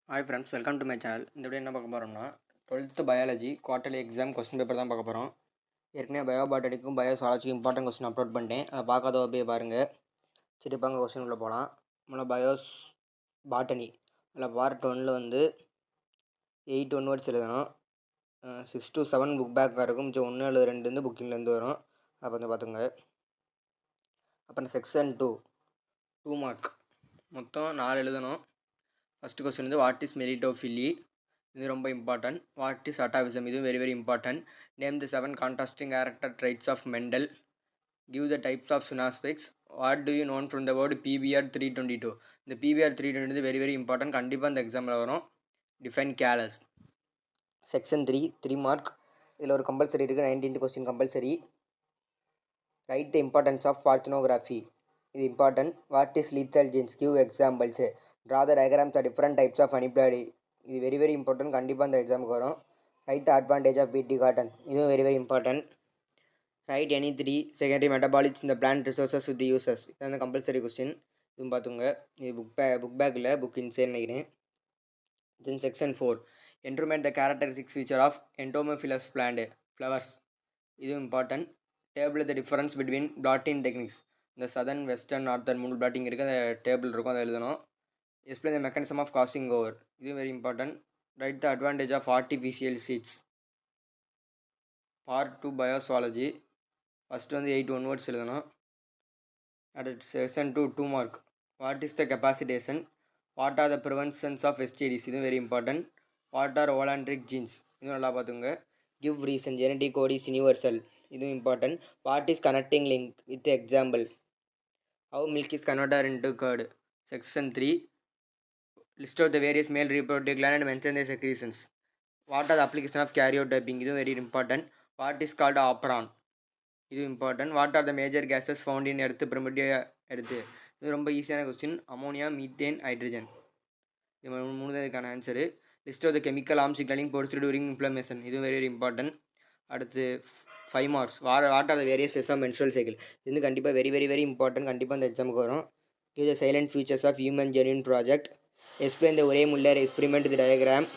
Hi friends, welcome to my channel. இந்த video என்ன பார்க்க போகிறோம்னா 12th biology quarterly exam question paper தான் பார்க்க போகிறோம். ஏற்கனவே பயோபாட்டனிக்கும் பயோசாலஜிக்கும் இம்பார்ட்டன்ட் கொஸ்டின் அப்லோட் பண்ணிட்டேன். அதை பார்க்காதவ போய் பாருங்கள். சரி, பாங்க கொஸ்டின் உள்ள போகலாம். நம்மள பாட்டனி அதில் பார்ட் 1ல் வந்து 8 ஒன்வர்ட்ஸ் எழுதணும். 6 to 7 புக் பேக்காக இருக்கும். மிச்சம் 1 அல்லது 2 வந்து புக்கிங்லேருந்து வரும். அதை வந்து பார்த்துங்க. அப்புறம் செக்ஷன் 2 மார்க் மொத்தம் 4 எழுதணும். ஃபஸ்ட்டு கொஸ்டின் வந்து வாட் இஸ் மெரிட்டோஃபிலி, இது ரொம்ப இம்பார்ட்டன்ட். வாட் இஸ் அட்டாவிசம், இதுவும் very very important. Name the 7 contrasting character traits of Mendel. Give the types of synapses. What do you know from the word PBR 322. இந்த PPR 322 very very important, கண்டிப்பாக இந்த எக்ஸாமில் வரும். Define callus. Section 3 mark. இதில் ஒரு compulsory இருக்குது, 19th question compulsory. Write the importance of parthenocarpy, இது important. What is lethal genes, give examples. Draw the diagrams of different types of aneuploidy, இது very very important, கண்டிப்பாக இந்த எக்ஸாமுக்கு வரும். Write the advantage of BT cotton, இதுவும் very very important. Write any 3 secondary metabolites இந்த plant resources with uses, இது வந்து compulsory question, இதுவும் பார்த்துங்க. இது புக் பேக்கில் புக் இன்சேர் நினைக்கிறேன். Then section 4 enumerate the characteristics feature of entomophilous plant flowers, இதுவும் important. Table the difference between blotting techniques, இந்த சதர்ன் வெஸ்டர்ன் நார்த்தன் 3 பிளாட்டிங் இருக்குது, அந்த டேபிள் இருக்கும், அதை எழுதணும். Explain the mechanism of crossing over, இது very important. Write the advantage of artificial seeds. Part 2 biozoology. First வந்து 8 onwards எழுதணும். அடுத்து section 2 mark. What is the capacitation, what are the preventions of STDs, இதுவும் very important. What are holandric genes, இதுவும் நல்லா பார்த்துங்க. Give reason, genetic code is universal, இதுவும் important. What is connecting link with example. How milk is converted into curd. Section 3 list of the various male reproductive gland and mention their secretions. What are the application of karyotyping, இதுவும் very important. What is called operon, இது important. What are the major gases found in earth, primitive earth, இது ரொம்ப ஈஸியான question. Ammonia, methane, hydrogen, இது 3 தான் இதுக்கான answer. List of the chemical arm signalling produced during inflammation, இதுவும் very very important. அடுத்து 5 marks. What are the various phase of menstrual cycle, இது வந்து கண்டிப்பாக வெரி வெரி வெரி இம்பார்ட்டன்ட், கண்டிப்பாக இந்த எக்ஸாமுக்கு வரும். Give the salient features of human genome project. Explain the Urey Miller experiment the diagram.